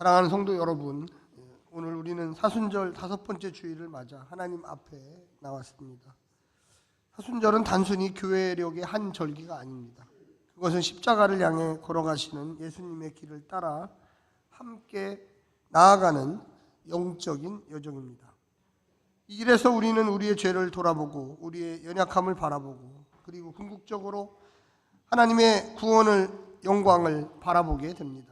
사랑하는 성도 여러분, 오늘 우리는 사순절 5번째 주일을 맞아 하나님 앞에 나왔습니다. 사순절은 단순히 교회력의 한 절기가 아닙니다. 그것은 십자가를 향해 걸어가시는 예수님의 길을 따라 함께 나아가는 영적인 여정입니다. 이 길에서 우리는 우리의 죄를 돌아보고 우리의 연약함을 바라보고 그리고 궁극적으로 하나님의 구원을 영광을 바라보게 됩니다.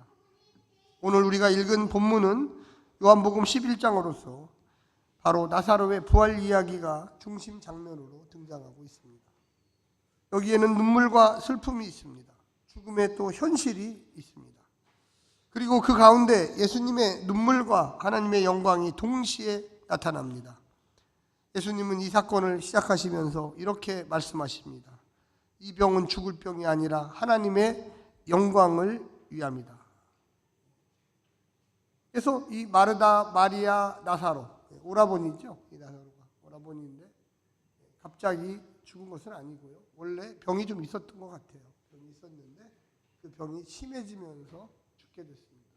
오늘 우리가 읽은 본문은 요한복음 11장으로서 바로 나사로의 부활 이야기가 중심 장면으로 등장하고 있습니다. 여기에는 눈물과 슬픔이 있습니다. 죽음의 또 현실이 있습니다. 그리고 그 가운데 예수님의 눈물과 하나님의 영광이 동시에 나타납니다. 예수님은 이 사건을 시작하시면서 이렇게 말씀하십니다. 이 병은 죽을 병이 아니라 하나님의 영광을 위함이다. 그래서 이 마르다, 마리아, 나사로, 오라버니죠. 이 나사로가 오라버니인데 갑자기 죽은 것은 아니고요. 원래 병이 좀 있었던 것 같아요. 병이 있었는데 그 병이 심해지면서 죽게 됐습니다.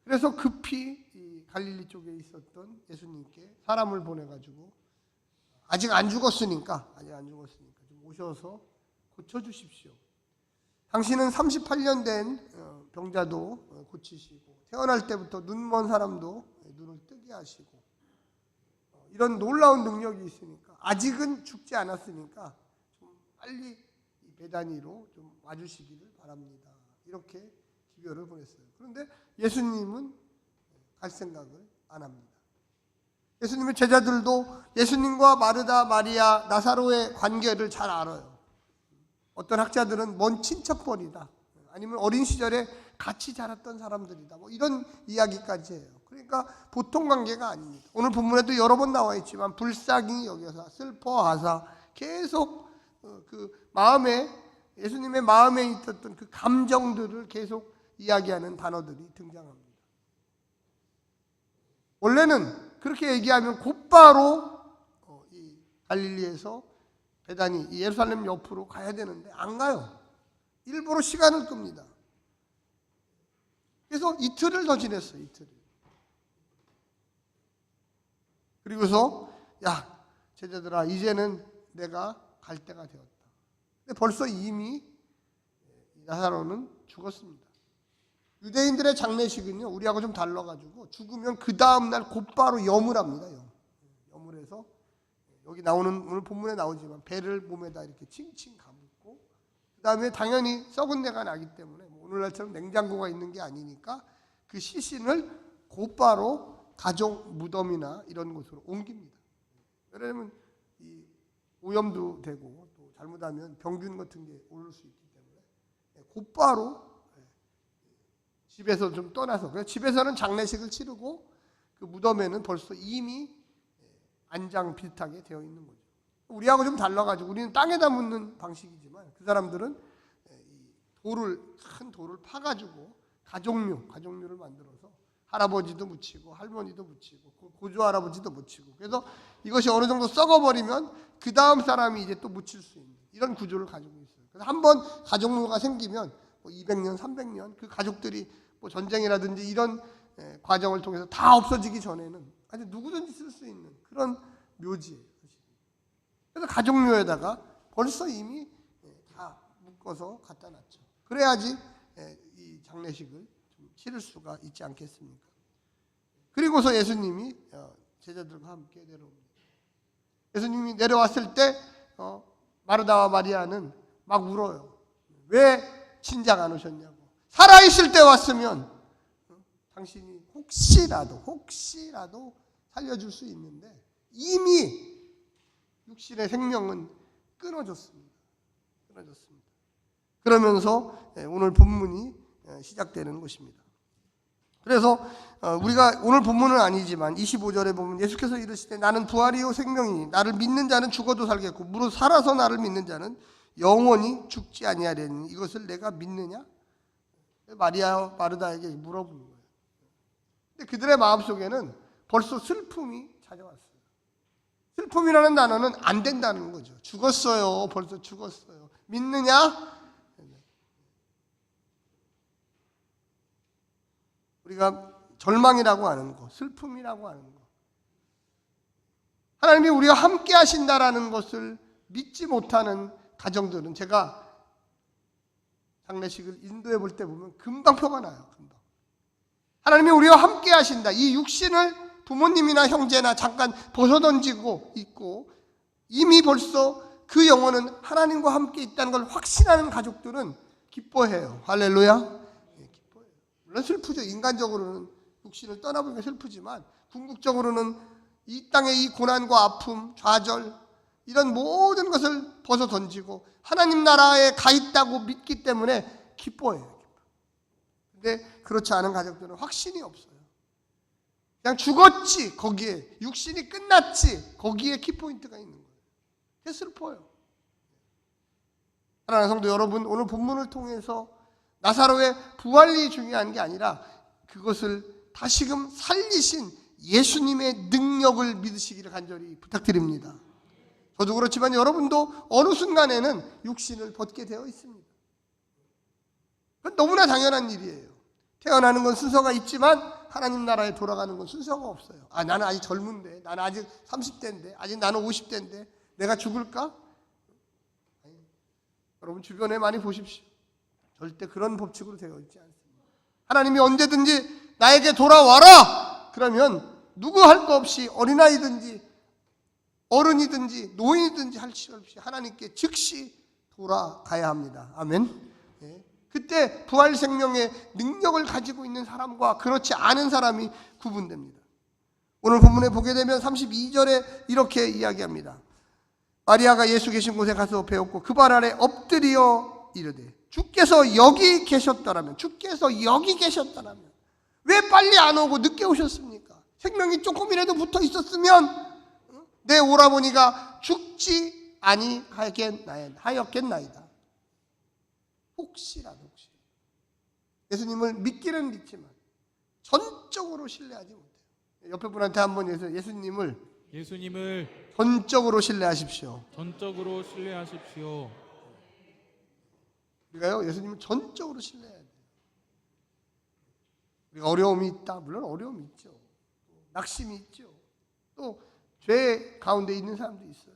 그래서 급히 이 갈릴리 쪽에 있었던 예수님께 사람을 보내가지고 아직 안 죽었으니까 좀 오셔서 고쳐주십시오. 당신은 38년 된 병자도 고치시고 태어날 때부터 눈먼 사람도 눈을 뜨게 하시고 이런 놀라운 능력이 있으니까 아직은 죽지 않았으니까 좀 빨리 베다니로 좀 와주시기를 바랍니다. 이렇게 기별을 보냈어요. 그런데 예수님은 갈 생각을 안 합니다. 예수님의 제자들도 예수님과 마르다, 마리아, 나사로의 관계를 잘 알아요. 어떤 학자들은 먼 친척벌이다. 아니면 어린 시절에 같이 자랐던 사람들이다. 뭐 이런 이야기까지 해요. 그러니까 보통 관계가 아닙니다. 오늘 본문에도 여러 번 나와 있지만 불쌍히 여겨서 슬퍼하사 계속 그 마음에 예수님의 마음에 있었던 그 감정들을 계속 이야기하는 단어들이 등장합니다. 원래는 그렇게 얘기하면 곧바로 이 갈릴리에서 베다니, 예루살렘 옆으로 가야 되는데 안 가요. 일부러 시간을 끕니다. 그래서 이틀을 더 지냈어요. 이틀을. 그리고서 야 제자들아 이제는 내가 갈 때가 되었다. 근데 벌써 이미 나사로는 죽었습니다. 유대인들의 장례식은요 우리하고 좀 달라가지고 죽으면 그 다음날 곧바로 염을 합니다. 염을 해서 여기 나오는 오늘 본문에 나오지만 배를 몸에다 이렇게 칭칭 감고 그 다음에 당연히 썩은 내가 나기 때문에 오늘날처럼 냉장고가 있는 게 아니니까 그 시신을 곧바로 가족 무덤이나 이런 곳으로 옮깁니다. 왜냐하면 이 오염도 되고 또 잘못하면 병균 같은 게 오를 수 있기 때문에 곧바로 집에서 좀 떠나서 그래서 집에서는 장례식을 치르고 그 무덤에는 벌써 이미 안장 비슷하게 되어 있는 거죠. 우리하고 좀 달라가지고 우리는 땅에다 묻는 방식이지만 그 사람들은 큰 돌을 파가지고 가족묘를 만들어서 할아버지도 묻히고 할머니도 묻히고 고조 할아버지도 묻히고 그래서 이것이 어느 정도 썩어버리면 그 다음 사람이 이제 또 묻힐 수 있는 이런 구조를 가지고 있어요. 그래서 한번 가족묘가 생기면 200년, 300년 그 가족들이 뭐 전쟁이라든지 이런 과정을 통해서 다 없어지기 전에는 아주 누구든지 쓸 수 있는 그런 묘지예요. 그래서 가족묘에다가 벌써 이미 다 묶어서 갖다 놨죠. 그래야지 이 장례식을 좀 치를 수가 있지 않겠습니까? 그리고서 예수님이 제자들과 함께 내려옵니다. 예수님이 내려왔을 때 마르다와 마리아는 막 울어요. 왜 친작 안 오셨냐고. 살아있을 때 왔으면 당신이 혹시라도 살려줄 수 있는데 이미 육신의 생명은 끊어졌습니다. 그러면서 오늘 본문이 시작되는 것입니다. 그래서 우리가 오늘 본문은 아니지만 25절에 보면 예수께서 이르시되 나는 부활이요 생명이니 나를 믿는 자는 죽어도 살겠고 무릇 살아서 나를 믿는 자는 영원히 죽지 아니하리니 이것을 내가 믿느냐? 마리아 마르다에게 물어보는 거예요. 근데 그들의 마음속에는 벌써 슬픔이 찾아왔어요. 슬픔이라는 단어는 안 된다는 거죠. 죽었어요. 벌써 죽었어요. 믿느냐? 우리가 절망이라고 하는 것, 슬픔이라고 하는 것, 하나님이 우리와 함께 하신다라는 것을 믿지 못하는 가정들은 제가 장례식을 인도해 볼 때 보면 금방 표가 나요. 금방. 하나님이 우리와 함께 하신다. 이 육신을 부모님이나 형제나 잠깐 벗어던지고 있고 이미 벌써 그 영혼은 하나님과 함께 있다는 걸 확신하는 가족들은 기뻐해요. 할렐루야. 네, 기뻐해요. 물론 슬프죠. 인간적으로는 육신을 떠나보니까 슬프지만 궁극적으로는 이 땅의 이 고난과 아픔, 좌절 이런 모든 것을 벗어던지고 하나님 나라에 가 있다고 믿기 때문에 기뻐해요. 근데 그렇지 않은 가족들은 확신이 없어요. 그냥 죽었지 거기에, 육신이 끝났지 거기에 키포인트가 있는 거예요. 그게 슬퍼요. 사랑하는 성도 여러분, 오늘 본문을 통해서 나사로의 부활이 중요한 게 아니라 그것을 다시금 살리신 예수님의 능력을 믿으시기를 간절히 부탁드립니다. 저도 그렇지만 여러분도 어느 순간에는 육신을 벗게 되어 있습니다. 그건 너무나 당연한 일이에요. 태어나는 건 순서가 있지만 하나님 나라에 돌아가는 건 순서가 없어요. 나는 아직 젊은데, 나는 아직 30대인데, 아직 나는 50대인데 내가 죽을까? 아니, 여러분 주변에 많이 보십시오. 절대 그런 법칙으로 되어 있지 않습니다. 하나님이 언제든지 나에게 돌아와라! 그러면 누구 할 거 없이 어린아이든지 어른이든지 노인이든지 할 것 없이 하나님께 즉시 돌아가야 합니다. 아멘. 네. 그때 부활 생명의 능력을 가지고 있는 사람과 그렇지 않은 사람이 구분됩니다. 오늘 본문에 보게 되면 32절에 이렇게 이야기합니다. 마리아가 예수 계신 곳에 가서 배웠고 그 발 아래 엎드려 이르되 주께서 여기 계셨더라면, 주께서 여기 계셨더라면 왜 빨리 안 오고 늦게 오셨습니까? 생명이 조금이라도 붙어 있었으면 내 오라버니가 죽지 아니하였겠나이다. 혹시라도 예수님을 믿기는 믿지만 전적으로 신뢰하지 못해요. 옆에 분한테 한번 해서 예수님을 전적으로 신뢰하십시오. 전적으로 신뢰하십시오. 우리가요, 예수님을 전적으로 신뢰해야 돼요. 우리가 어려움이 있다. 물론 어려움이 있죠. 낙심이 있죠. 또 죄 가운데 있는 사람도 있어요.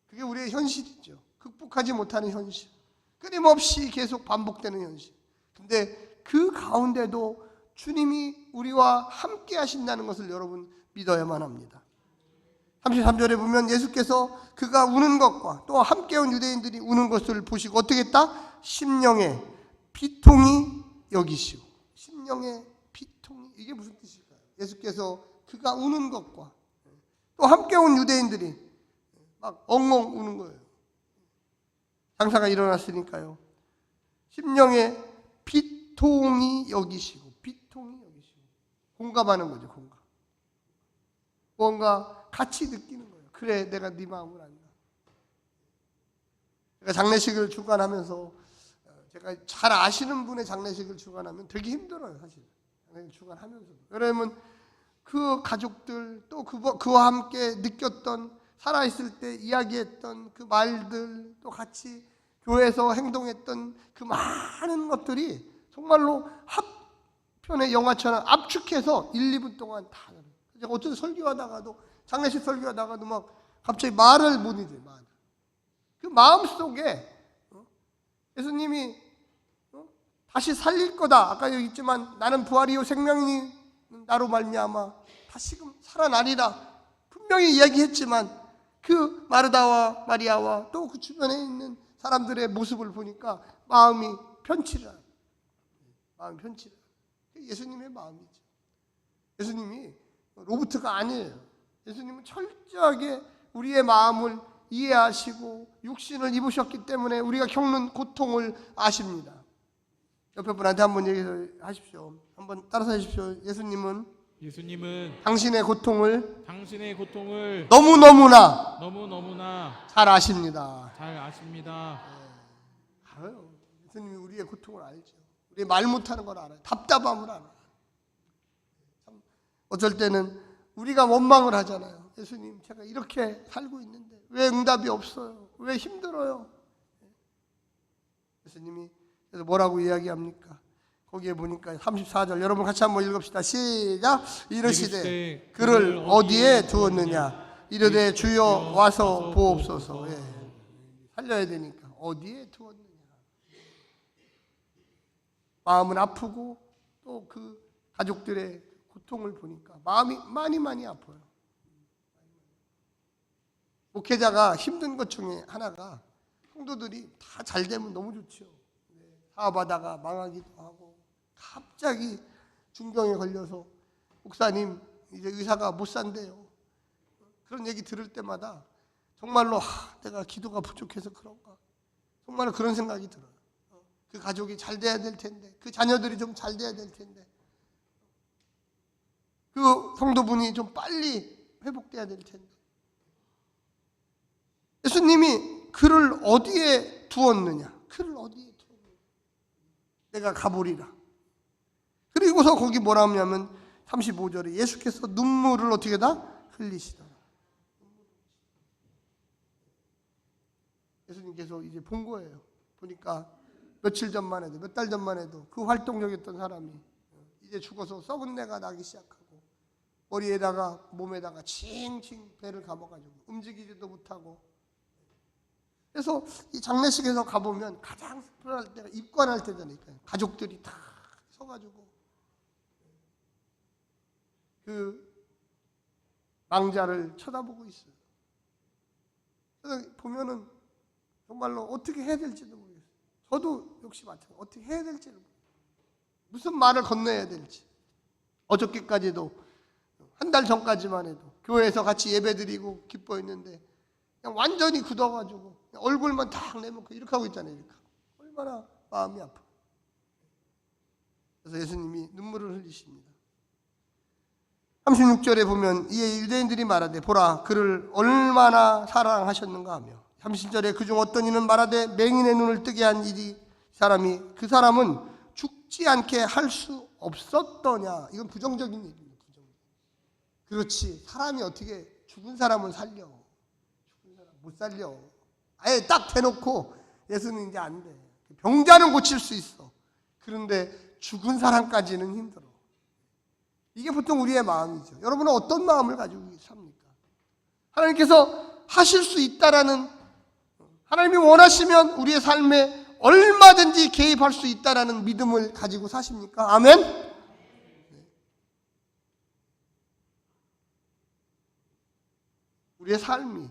그게 우리의 현실이죠. 극복하지 못하는 현실. 끊임없이 계속 반복되는 현실. 근데 그 가운데도 주님이 우리와 함께 하신다는 것을 여러분 믿어야만 합니다. 33절에 보면 예수께서 그가 우는 것과 또 함께 온 유대인들이 우는 것을 보시고 어떻게 했다? 심령의 비통이 여기시고. 심령의 비통이, 이게 무슨 뜻일까요? 예수께서 그가 우는 것과 또 함께 온 유대인들이 막 엉엉 우는 거예요. 장사가 일어났으니까요. 심령의 비통이 여기시고, 비통이 여기시고, 공감하는 거죠. 공감. 뭔가 같이 느끼는 거예요. 그래, 내가 네 마음을 안다. 제가 장례식을 주관하면서, 제가 잘 아시는 분의 장례식을 주관하면 되게 힘들어요, 사실. 장례식을 주관하면서. 왜냐하면 그 가족들, 또 그와 함께 느꼈던, 살아있을 때 이야기했던 그 말들, 또 같이 교회에서 행동했던 그 많은 것들이 정말로 합편의 영화처럼 압축해서 1, 2분 동안 다. 제가 어떤 설교하다가도, 장례식 설교하다가도 막 갑자기 말을 못 잊어요, 말을. 그 마음 속에 예수님이 다시 살릴 거다. 아까 여기 있지만 나는 부활이요 생명이니 나로 말미암아 다시금 살아나리라. 분명히 이야기했지만 그 마르다와 마리아와 또 그 주변에 있는 사람들의 모습을 보니까 마음이 편치라. 마음이 편치라. 예수님의 마음이죠. 예수님이 로봇가 아니에요. 예수님은 철저하게 우리의 마음을 이해하시고 육신을 입으셨기 때문에 우리가 겪는 고통을 아십니다. 옆에 분한테 한번 얘기하십시오. 한번 따라서 하십시오. 예수님은 당신의 고통을 너무너무나 잘 아십니다. 알아요. 예수님이 우리의 고통을 알죠. 우리 말 못하는 걸 알아요. 답답함을 알아요. 어쩔 때는 우리가 원망을 하잖아요. 예수님, 제가 이렇게 살고 있는데 왜 응답이 없어요? 왜 힘들어요? 예수님이 그래서 뭐라고 이야기합니까? 거기에 보니까 34절 여러분 같이 한번 읽읍시다. 시작. 이르시되 이르시되 그를 어디에 두었느냐 이르되 주여 와서 보옵소서. 예. 살려야 되니까 어디에 두었느냐. 마음은 아프고 또 그 가족들의 고통을 보니까 마음이 많이 아파요. 목회자가 힘든 것 중에 하나가 성도들이 다 잘 되면 너무 좋죠. 사업하다가 망하기도 하고 갑자기 중병에 걸려서 목사님 이제 의사가 못 산대요. 그런 얘기 들을 때마다 정말로 내가 기도가 부족해서 그런가 정말로 그런 생각이 들어요. 그 가족이 잘 돼야 될 텐데 그 자녀들이 좀 잘 돼야 될 텐데 그 성도분이 좀 빨리 회복돼야 될 텐데 예수님이 그를 어디에 두었느냐 그를 어디에 두었느냐 내가 가보리라. 그리고서 거기 뭐라 하냐면 35절에 예수께서 눈물을 어떻게 다 흘리시더라. 예수님께서 이제 본 거예요. 보니까 며칠 전만 해도 몇 달 전만 해도 그 활동적이었던 사람이 이제 죽어서 썩은 내가 나기 시작하고 머리에다가 몸에다가 칭칭 배를 감아가지고 움직이지도 못하고 그래서 이 장례식에서 가보면 가장 슬퍼할 때가 입관할 때잖아요. 가족들이 다 서가지고 그 망자를 쳐다보고 있어요. 그래서 보면은 정말로 어떻게 해야 될지도 모르겠어요. 저도 역시 마찬가지로 어떻게 해야 될지를 모르겠어요. 무슨 말을 건네야 될지. 어저께까지도 한 달 전까지만 해도 교회에서 같이 예배드리고 기뻐했는데 그냥 완전히 굳어가지고 얼굴만 탁 내놓고 이렇게 하고 있잖아요. 이렇게. 얼마나 마음이 아파. 그래서 예수님이 눈물을 흘리십니다. 36절에 보면 이에 유대인들이 말하되 보라 그를 얼마나 사랑하셨는가 하며 30절에 그중 어떤 이는 말하되 맹인의 눈을 뜨게 한 이 사람이 그 사람은 죽지 않게 할 수 없었더냐. 이건 부정적인 얘기입니다. 그렇지 사람이 어떻게 죽은 사람은 살려. 죽은 사람 못 살려. 아예 딱 대놓고 예수는 이제 안 돼. 병자는 고칠 수 있어. 그런데 죽은 사람까지는 힘들어. 이게 보통 우리의 마음이죠. 여러분은 어떤 마음을 가지고 삽니까? 하나님께서 하실 수 있다라는 하나님이 원하시면 우리의 삶에 얼마든지 개입할 수 있다라는 믿음을 가지고 사십니까? 아멘? 우리의 삶이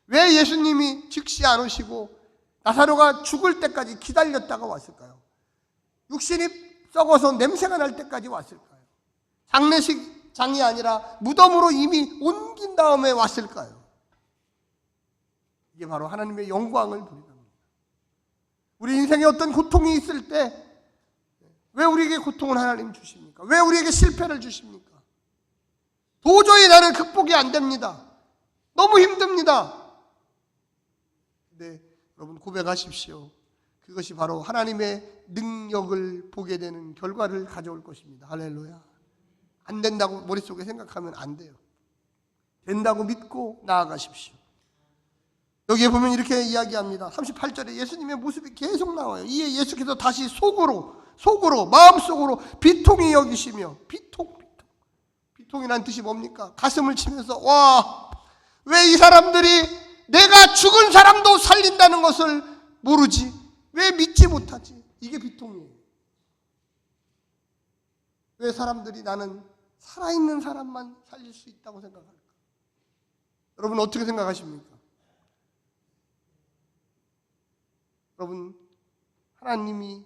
왜 예수님이 즉시 안 오시고 나사로가 죽을 때까지 기다렸다가 왔을까요? 육신이 썩어서 냄새가 날 때까지 왔을까요? 장례식장이 아니라 무덤으로 이미 옮긴 다음에 왔을까요? 이게 바로 하나님의 영광을 보이는 겁니다. 우리 인생에 어떤 고통이 있을 때 왜 우리에게 고통을 하나님 주십니까? 왜 우리에게 실패를 주십니까? 도저히 나는 극복이 안 됩니다. 너무 힘듭니다. 근데 여러분 고백하십시오. 그것이 바로 하나님의 능력을 보게 되는 결과를 가져올 것입니다. 할렐루야. 안 된다고 머릿속에 생각하면 안 돼요. 된다고 믿고 나아가십시오. 여기에 보면 이렇게 이야기합니다. 38절에 예수님의 모습이 계속 나와요. 이에 예수께서 다시 속으로 마음속으로 비통히 여기시며 비통이란 뜻이 뭡니까? 가슴을 치면서 와, 왜 이 사람들이 내가 죽은 사람도 살린다는 것을 모르지? 왜 믿지 못하지? 이게 비통이에요. 왜 사람들이 나는 살아있는 사람만 살릴 수 있다고 생각할까? 여러분 어떻게 생각하십니까? 여러분 하나님이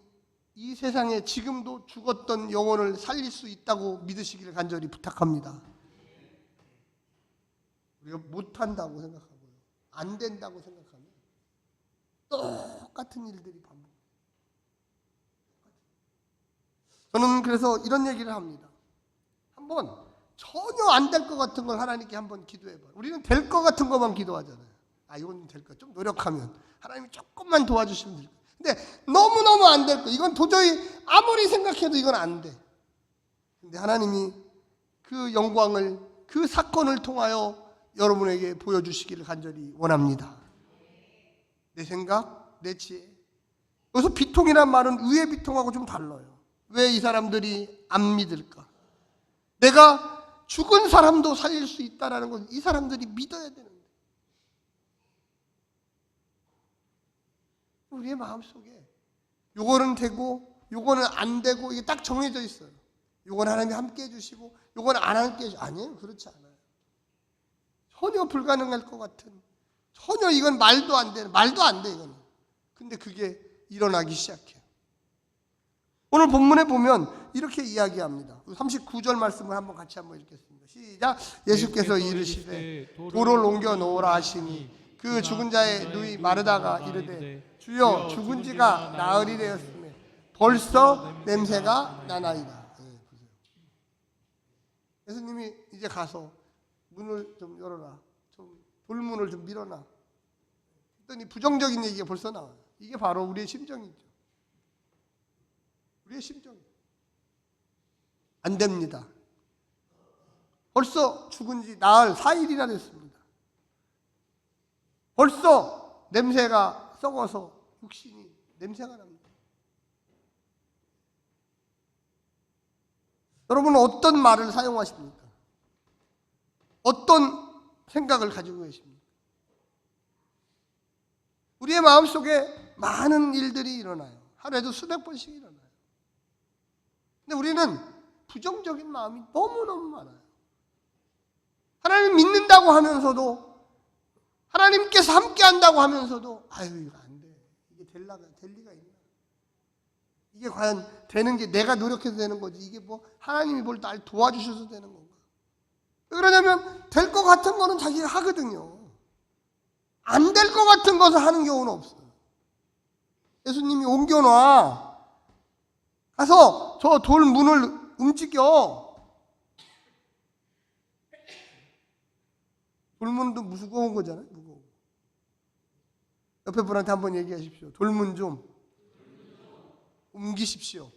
이 세상에 지금도 죽었던 영혼을 살릴 수 있다고 믿으시기를 간절히 부탁합니다. 우리가 못한다고 생각하고요, 안 된다고 생각하면 똑같은 일들이 반복돼요. 저는 그래서 이런 얘기를 합니다. 한번 전혀 안 될 것 같은 걸 하나님께 한번 기도해봐요. 우리는 될 것 같은 것만 기도하잖아요. 이건 될 것, 좀 노력하면 하나님이 조금만 도와주시면 될 거예요. 근데 너무너무 안 될 거, 이건 도저히 아무리 생각해도 이건 안 돼. 근데 하나님이 그 영광을, 그 사건을 통하여 여러분에게 보여주시기를 간절히 원합니다. 내 생각, 내 지혜. 여기서 비통이란 말은 의의 비통하고 좀 달라요. 왜 이 사람들이 안 믿을까? 내가 죽은 사람도 살릴 수 있다는 건 이 사람들이 믿어야 되는데, 우리의 마음속에 요거는 되고 요거는 안 되고 이게 딱 정해져 있어요. 요건 하나님이 함께 해주시고 요건 안 함께 해주시고, 아니에요. 그렇지 않아요. 전혀 불가능할 것 같은, 전혀 이건 말도 안 돼, 이거는. 근데 그게 일어나기 시작해요. 오늘 본문에 보면 이렇게 이야기합니다. 39절 말씀을 같이 한번 읽겠습니다. 시작. 예수께서 이르시되 돌을 옮겨 놓으라 하시니 그 죽은 자의 누이 마르다가 이르되 주여, 죽은 지가 나흘이 되었으며 벌써 냄새가 나나이다. 예수님이 이제 가서 문을 좀 열어라, 좀 돌문을 좀 밀어놔 했더니 부정적인 얘기가 벌써 나와요. 이게 바로 우리의 심정이죠. 우리의 심정. 안 됩니다. 벌써 죽은 지 나흘 4일이나 됐습니다. 벌써 냄새가 썩어서 육신이 냄새가 납니다. 여러분은 어떤 말을 사용하십니까? 어떤 생각을 가지고 계십니까? 우리의 마음속에 많은 일들이 일어나요. 하루에도 수백 번씩 일어나요. 근데 우리는 부정적인 마음이 너무너무 많아요. 하나님 믿는다고 하면서도, 하나님께서 함께 한다고 하면서도, 아유, 이거 안 돼. 이게 될 리가 있나? 이게 과연 되는 게 내가 노력해서 되는 거지, 이게 뭐 하나님이 뭘 날 도와주셔서 되는 건가? 왜 그러냐면 될 것 같은 거는 자기가 하거든요. 안 될 것 같은 것을 하는 경우는 없어요. 예수님이 옮겨놔, 가서 저 돌 문을 움직여. 돌문도 무거운 거잖아요. 무거워. 옆에 분한테 한번 얘기하십시오. 돌문 좀 옮기십시오.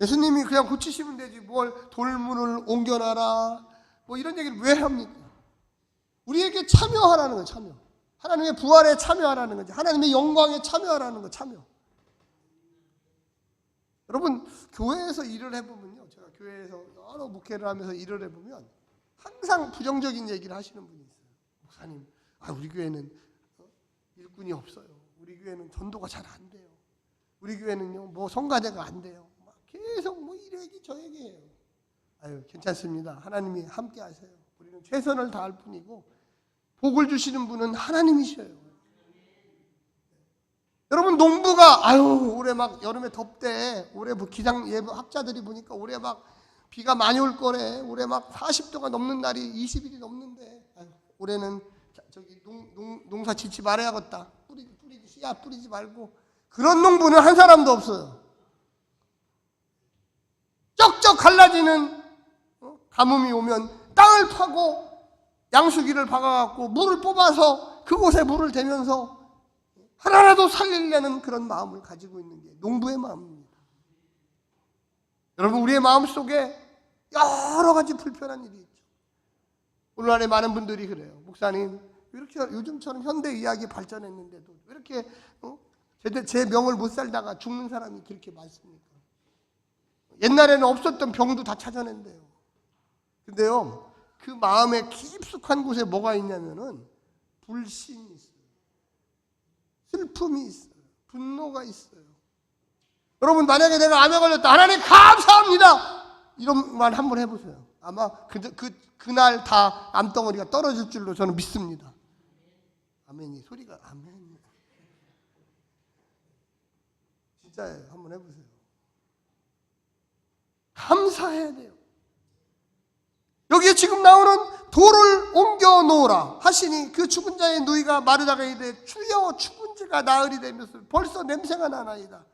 예수님이 그냥 고치시면 되지 뭘 돌문을 옮겨놔라 뭐 이런 얘기를 왜 합니까? 우리에게 참여하라는 거예요. 참여. 하나님의 부활에 참여하라는 거지. 하나님의 영광에 참여하라는 거. 참여. 여러분, 교회에서 일을 해보면요, 제가 교회에서 여러 목회를 하면서 일을 해보면 항상 부정적인 얘기를 하시는 분이 있어요. 목사님, 우리 교회는 일꾼이 없어요. 우리 교회는 전도가 잘 안 돼요. 우리 교회는요, 뭐 성가대가 안 돼요. 막 계속 뭐 이 얘기 저 얘기해요. 괜찮습니다. 하나님이 함께 하세요. 우리는 최선을 다할 뿐이고 복을 주시는 분은 하나님이셔요. 여러분, 농부가 올해 막 여름에 덥대. 올해 뭐 기상 예보 학자들이 보니까 올해 막 비가 많이 올 거래. 올해 막 40도가 넘는 날이 20일이 넘는데 올해는 저기 농사 짓지 말아야겠다. 씨앗 뿌리지 말고. 그런 농부는 한 사람도 없어요. 쩍쩍 갈라지는 가뭄이 오면 땅을 파고 양수기를 박아갖고 물을 뽑아서 그곳에 물을 대면서 하나라도 살리려는 그런 마음을 가지고 있는 게 농부의 마음입니다. 여러분, 우리의 마음 속에 여러 가지 불편한 일이 있죠. 오늘날에 많은 분들이 그래요. 목사님, 왜 이렇게 요즘처럼 현대의학이 발전했는데도 왜 이렇게 제 명을 못 살다가 죽는 사람이 그렇게 많습니까? 옛날에는 없었던 병도 다 찾아낸대요. 근데요, 그 마음의 깊숙한 곳에 뭐가 있냐면은 불신이 있어요. 슬픔이 있어요. 분노가 있어요. 여러분, 만약에 내가 암에 걸렸다, 하나님 감사합니다, 이런 말 한번 해보세요. 아마 그날 다 암덩어리가 떨어질 줄로 저는 믿습니다. 아멘이 소리가 아멘. 진짜예요. 한번 해보세요. 감사해야 돼요. 여기에 지금 나오는 돌을 옮겨 놓으라 하시니 그 죽은 자의 누이가 마르다가 이르되 주여, 죽은 지가 나흘이 되면서 벌써 냄새가 나나이다.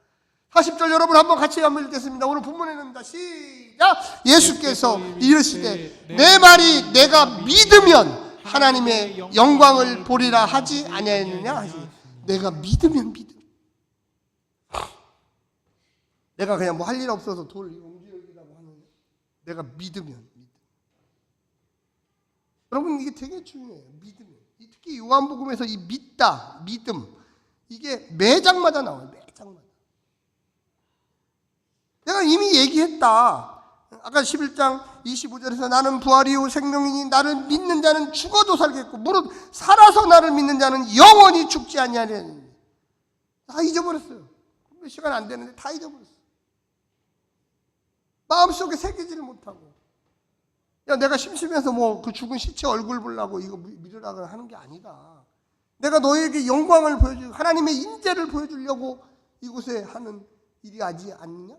40절 여러분 한번 같이 한번 읽겠습니다. 오늘 본문에는 시작. 예수께서 이르시되 내 말이 내가 믿으면 하나님의 영광을 보리라 하지 아니하느냐 하시. 내가 믿으면 내가 그냥 뭐 할 일 없어서 돌 옮기려고 하는, 내가 믿으면. 여러분, 이게 되게 중요해요. 믿으면. 특히 요한복음에서 이 믿다, 믿음, 이게 매장마다 나와요. 매장마다. 내가 이미 얘기했다. 아까 11장 25절에서 나는 부활이요 생명이니 나를 믿는 자는 죽어도 살겠고 무릇 살아서 나를 믿는 자는 영원히 죽지 아니하리니. 다 잊어버렸어요. 몇 시간 안 되는데 다 잊어버렸어요. 마음속에 새기지를 못하고. 야, 내가 심심해서 뭐 그 죽은 시체 얼굴 보려고 이거 믿으라고 하는 게 아니다. 내가 너에게 영광을 보여주고 하나님의 인재를 보여주려고 이곳에 하는 일이 아지 않느냐?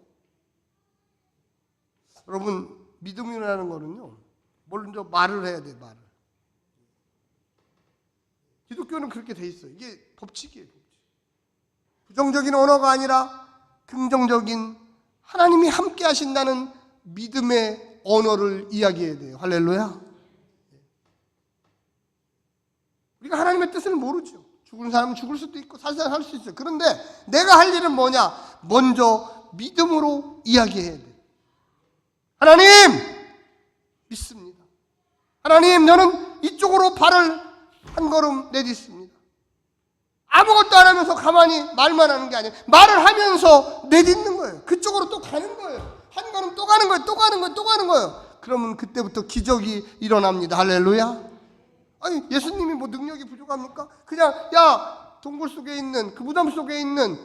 여러분, 믿음이라는 거는요, 먼저 말을 해야 돼, 말을. 기독교는 그렇게 돼 있어요. 이게 법칙이에요, 법칙. 부정적인 언어가 아니라 긍정적인 하나님이 함께 하신다는 믿음의 언어를 이야기해야 돼요. 할렐루야. 우리가 하나님의 뜻을 모르죠. 죽은 사람은 죽을 수도 있고 살 사람은 살 수 있어요. 그런데 내가 할 일은 뭐냐? 먼저 믿음으로 이야기해야 돼. 하나님 믿습니다. 하나님 저는 이쪽으로 발을 한 걸음 내딛습니다. 아무것도 안 하면서 가만히 말만 하는 게 아니에요. 말을 하면서 내딛는 거예요. 그쪽으로 또 가는 거예요. 한 걸음 또 가는 거예요. 또 가는 거예요. 또 가는 거예요. 그러면 그때부터 기적이 일어납니다. 할렐루야. 아니 예수님이 뭐 능력이 부족합니까? 그냥 야 동굴 속에 있는 그 무덤 속에 있는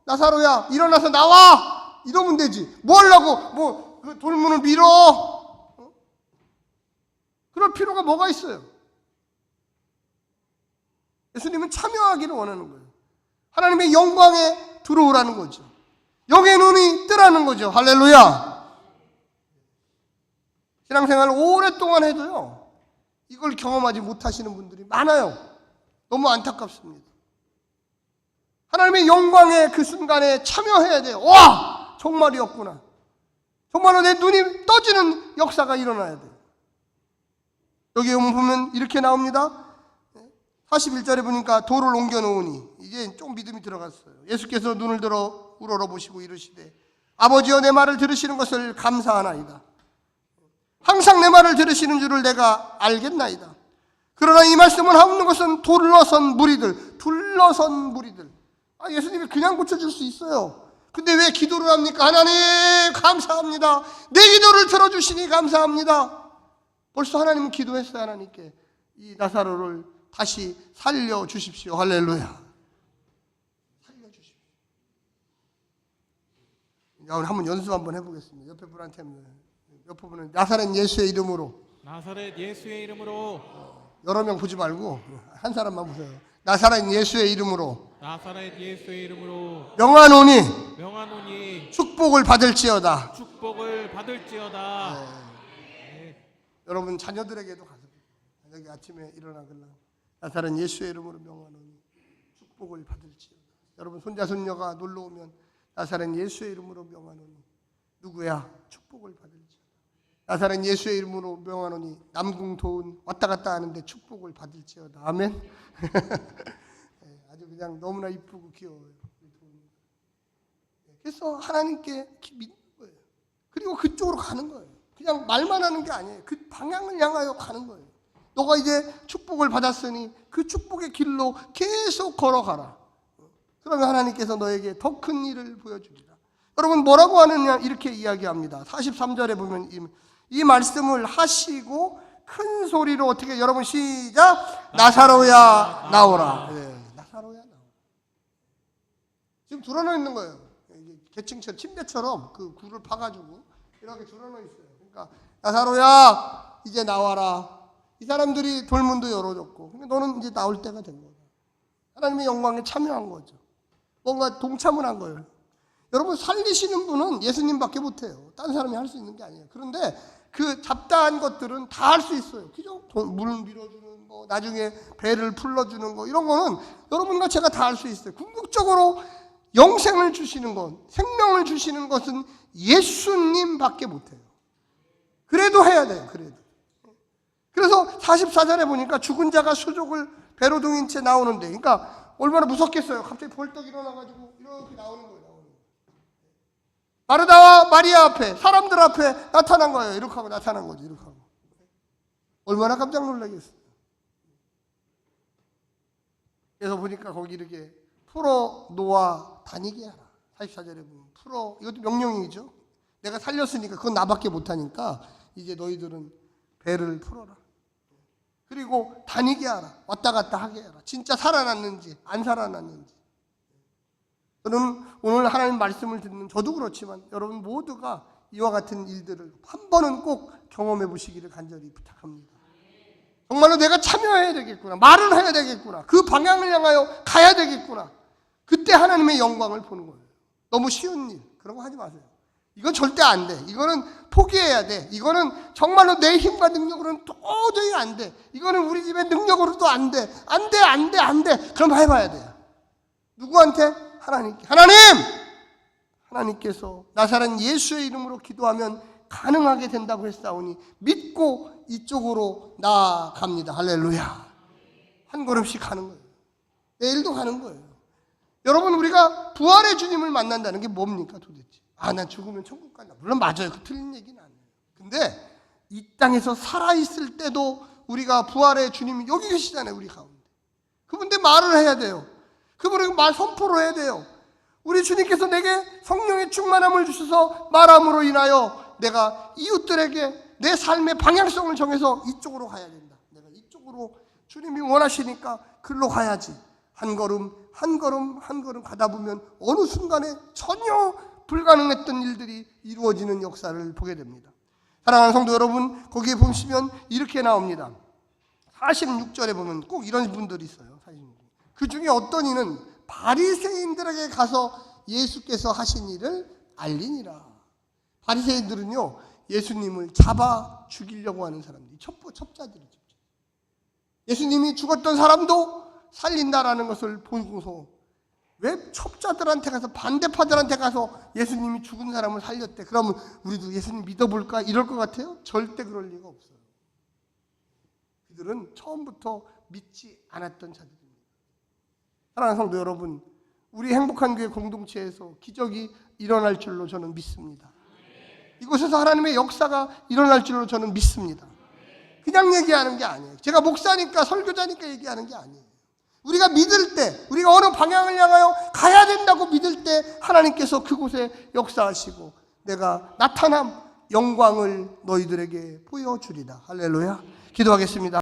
나사로야 일어나서 나와 이러면 되지. 뭐 하려고 뭐 그 돌문을 밀어? 그럴 필요가 뭐가 있어요? 예수님은 참여하기를 원하는 거예요. 하나님의 영광에 들어오라는 거죠. 영의 눈이 뜨라는 거죠. 할렐루야. 신앙생활 오랫동안 해도요 이걸 경험하지 못하시는 분들이 많아요. 너무 안타깝습니다. 하나님의 영광의 그 순간에 참여해야 돼요. 와! 정말이었구나. 정말로 내 눈이 떠지는 역사가 일어나야 돼요. 여기 보면 이렇게 나옵니다. 41절에 보니까 돌을 옮겨 놓으니 이제 좀 믿음이 들어갔어요. 예수께서 눈을 들어 우러러보시고 이르시되 아버지여 내 말을 들으시는 것을 감사하나이다. 항상 내 말을 들으시는 줄을 내가 알겠나이다. 그러나 이 말씀을 하는 것은 둘러선 무리들. 예수님이 그냥 고쳐줄 수 있어요. 근데 왜 기도를 합니까? 하나님 감사합니다. 내 기도를 들어주시니 감사합니다. 벌써 하나님은 기도했어요. 하나님께 이 나사로를 다시 살려주십시오. 할렐루야. 살려주십시오. 오늘 한번 연습 한번 해보겠습니다. 옆에 분은 나사렛 예수의 이름으로. 나사렛 예수의 이름으로. 여러 명 보지 말고 한 사람만 보세요. 나사렛 예수의 이름으로. 나사렛 예수의 이름으로. 명하노니 축복을 받을지어다. 축복을 받을지어다. 네. 여러분 자녀들에게도 가서 여기 아침에 일어나길라 나사렛 예수의 이름으로 명하노니 축복을 받을지어다. 여러분 손자 손녀가 놀러 오면 나사렛 예수의 이름으로 명하노니 누구야? 축복을 받을지어다. 나사렛 예수의 이름으로 명하노니 남궁도은 왔다 갔다 하는데 축복을 받을지어다. 아멘. 아주 그냥 너무나 이쁘고 귀여워요. 그래서 하나님께 믿는 거예요. 그리고 그쪽으로 가는 거예요. 그냥 말만 하는 게 아니에요. 그 방향을 향하여 가는 거예요. 너가 이제 축복을 받았으니 그 축복의 길로 계속 걸어가라. 그러면 하나님께서 너에게 더 큰 일을 보여주리라. 여러분 뭐라고 하느냐 이렇게 이야기합니다. 43절에 보면 이 말씀을 하시고 큰 소리로 어떻게 여러분 시작 나사로야 나오라. 네, 나사로야 나오라. 지금 드러나 있는 거예요. 계층처럼 침대처럼 그 굴을 파가지고 이렇게 드러나 있어요. 그러니까 나사로야 이제 나와라. 이 사람들이 돌문도 열어줬고 너는 이제 나올 때가 된 거다. 하나님의 영광에 참여한 거죠. 뭔가 동참을 한 거예요. 여러분 살리시는 분은 예수님밖에 못해요. 다른 사람이 할 수 있는 게 아니에요. 그런데 그 잡다한 것들은 다 할 수 있어요. 그죠? 물을 밀어주는 거, 나중에 배를 풀러주는 거 이런 거는 여러분과 제가 다 할 수 있어요. 궁극적으로 영생을 주시는 것, 생명을 주시는 것은 예수님밖에 못해요. 그래도 해야 돼요. 그래서 44절에 보니까 죽은 자가 수족을 배로 동인 채 나오는데, 그러니까 얼마나 무섭겠어요. 갑자기 벌떡 일어나가지고 이렇게 나오는 거예요. 마르다와 마리아 앞에, 사람들 앞에 나타난 거예요. 이렇게 하고 나타난 거죠. 이렇게 하고. 얼마나 깜짝 놀라겠어요. 그래서 보니까 거기 이렇게 풀어 놓아 다니게 하라. 44절에 보면 풀어. 이것도 명령이죠. 내가 살렸으니까 그건 나밖에 못하니까 이제 너희들은 배를 풀어라. 그리고 다니게 하라. 왔다 갔다 하게 하라. 진짜 살아났는지 안 살아났는지. 저는 오늘 하나님 말씀을 듣는 저도 그렇지만 여러분 모두가 이와 같은 일들을 한 번은 꼭 경험해 보시기를 간절히 부탁합니다. 정말로 내가 참여해야 되겠구나. 말을 해야 되겠구나. 그 방향을 향하여 가야 되겠구나. 그때 하나님의 영광을 보는 거예요. 너무 쉬운 일 그런 거 하지 마세요. 이건 절대 안 돼. 이거는 포기해야 돼. 이거는 정말로 내 힘과 능력으로는 도저히 안 돼. 이거는 우리 집의 능력으로도 안 돼. 안 돼, 안 돼, 안 돼. 그럼 해봐야 돼요. 누구한테? 하나님께. 하나님께서 나사렛 예수의 이름으로 기도하면 가능하게 된다고 했사오니 믿고 이쪽으로 나아갑니다. 할렐루야. 한 걸음씩 가는 거예요. 내일도 가는 거예요. 여러분 우리가 부활의 주님을 만난다는 게 뭡니까 도대체? 난 죽으면 천국 간다. 물론 맞아요. 그 틀린 얘기는 아니에요. 근데 이 땅에서 살아있을 때도 우리가 부활의 주님이 여기 계시잖아요. 우리 가운데. 그분들 말을 해야 돼요. 그분에게 말 선포를 해야 돼요. 우리 주님께서 내게 성령의 충만함을 주셔서 말함으로 인하여 내가 이웃들에게 내 삶의 방향성을 정해서 이쪽으로 가야 된다. 내가 이쪽으로 주님이 원하시니까 글로 가야지. 한 걸음 한 걸음 한 걸음 가다 보면 어느 순간에 전혀 불가능했던 일들이 이루어지는 역사를 보게 됩니다. 사랑하는 성도 여러분, 거기에 보시면 이렇게 나옵니다. 46절에 보면 꼭 이런 분들이 있어요. 그 중에 어떤 이는 바리새인들에게 가서 예수께서 하신 일을 알리니라. 바리새인들은요 예수님을 잡아 죽이려고 하는 사람들이 첩자들이죠. 예수님이 죽었던 사람도 살린다라는 것을 보고서 왜 첩자들한테 가서 반대파들한테 가서 예수님이 죽은 사람을 살렸대. 그러면 우리도 예수님 믿어볼까? 이럴 것 같아요? 절대 그럴 리가 없어요. 그들은 처음부터 믿지 않았던 자들입니다. 사랑하는 성도 여러분, 우리 행복한 교회 공동체에서 기적이 일어날 줄로 저는 믿습니다. 이곳에서 하나님의 역사가 일어날 줄로 저는 믿습니다. 그냥 얘기하는 게 아니에요. 제가 목사니까 설교자니까 얘기하는 게 아니에요. 우리가 믿을 때, 우리가 어느 방향을 향하여 가야 된다고 믿을 때 하나님께서 그곳에 역사하시고 내가 나타남 영광을 너희들에게 보여주리다. 할렐루야. 기도하겠습니다.